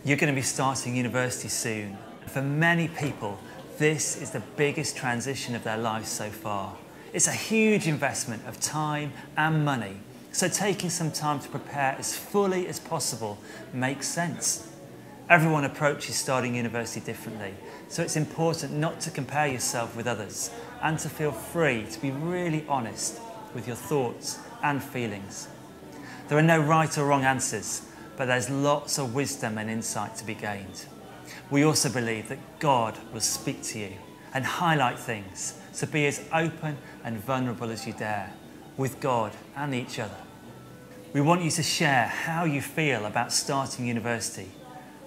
You're going to be starting university soon. For many people, this is the biggest transition of their lives so far. It's a huge investment of time and money, so taking some time to prepare as fully as possible makes sense. Everyone approaches starting university differently, so it's important not to compare yourself with others and to feel free to be really honest with your thoughts and feelings. There are no right or wrong answers, but there's lots of wisdom and insight to be gained. We also believe that God will speak to you and highlight things, so be as open and vulnerable as you dare, with God and each other. We want you to share how you feel about starting university.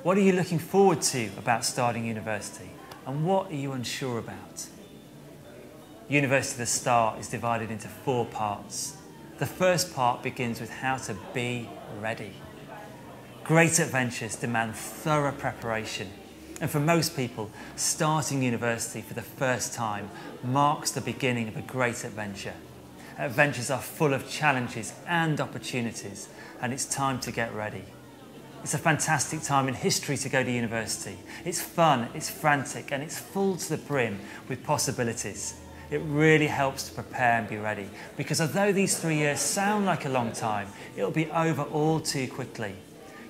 What are you looking forward to about starting university? And what are you unsure about? University at the Start is divided into 4 parts. The first part begins with how to be ready. Great adventures demand thorough preparation, and for most people, starting university for the first time marks the beginning of a great adventure. Adventures are full of challenges and opportunities, and it's time to get ready. It's a fantastic time in history to go to university. It's fun, it's frantic, and it's full to the brim with possibilities. It really helps to prepare and be ready, because although these 3 years sound like a long time, it'll be over all too quickly.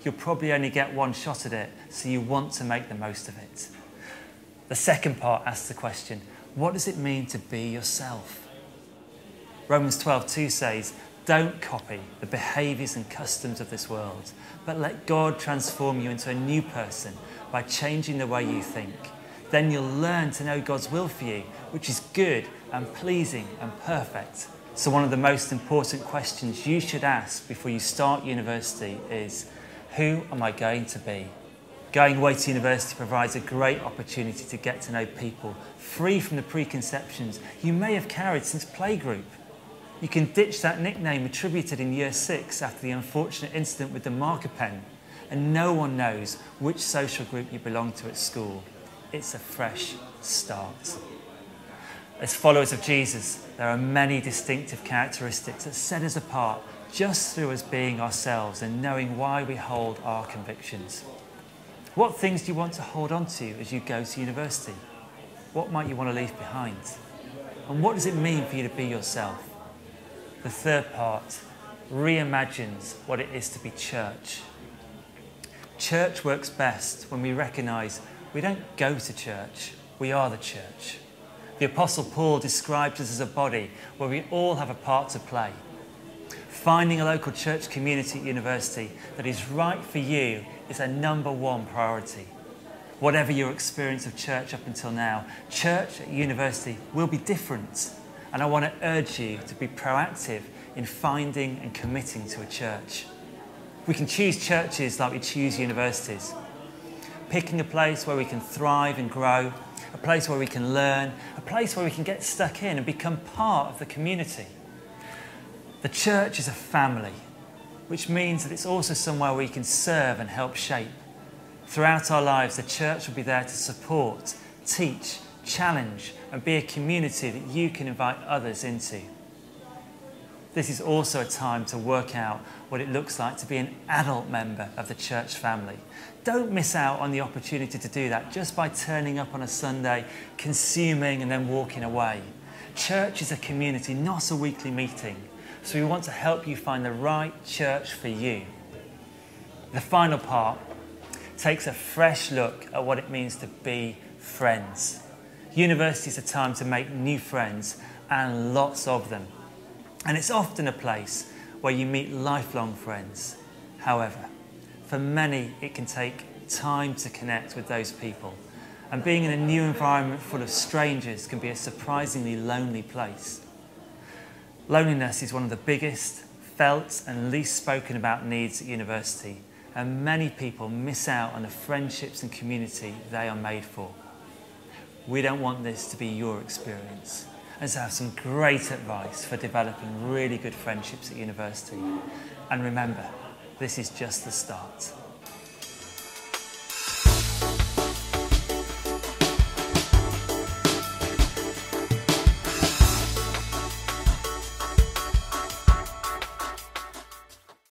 You'll probably only get one shot at it, so you want to make the most of it. The second part asks the question, what does it mean to be yourself? Romans 12:2 says, don't copy the behaviours and customs of this world, but let God transform you into a new person by changing the way you think. Then you'll learn to know God's will for you, which is good and pleasing and perfect. So one of the most important questions you should ask before you start university is, who am I going to be? Going away to university provides a great opportunity to get to know people, free from the preconceptions you may have carried since playgroup. You can ditch that nickname attributed in Year 6 after the unfortunate incident with the marker pen, and no one knows which social group you belong to at school. It's a fresh start. As followers of Jesus, there are many distinctive characteristics that set us apart just through us being ourselves and knowing why we hold our convictions. What things do you want to hold on to as you go to university? What might you want to leave behind? And what does it mean for you to be yourself? The third part reimagines what it is to be church. Church works best when we recognise we don't go to church, we are the church. The Apostle Paul describes us as a body where we all have a part to play. Finding a local church community at university that is right for you is a #1 priority. Whatever your experience of church up until now, church at university will be different, and I want to urge you to be proactive in finding and committing to a church. We can choose churches like we choose universities. Picking a place where we can thrive and grow, a place where we can learn, a place where we can get stuck in and become part of the community. The church is a family, which means that it's also somewhere we can serve and help shape. Throughout our lives, the church will be there to support, teach, challenge, and be a community that you can invite others into. This is also a time to work out what it looks like to be an adult member of the church family. Don't miss out on the opportunity to do that just by turning up on a Sunday, consuming and then walking away. Church is a community, not a weekly meeting. So we want to help you find the right church for you. The final part takes a fresh look at what it means to be friends. University is a time to make new friends, and lots of them. And it's often a place where you meet lifelong friends. However, for many, it can take time to connect with those people. And being in a new environment full of strangers can be a surprisingly lonely place. Loneliness is one of the biggest, felt and least spoken about needs at university, and many people miss out on the friendships and community they are made for. We don't want this to be your experience, and so I have some great advice for developing really good friendships at university. And remember, this is just the start.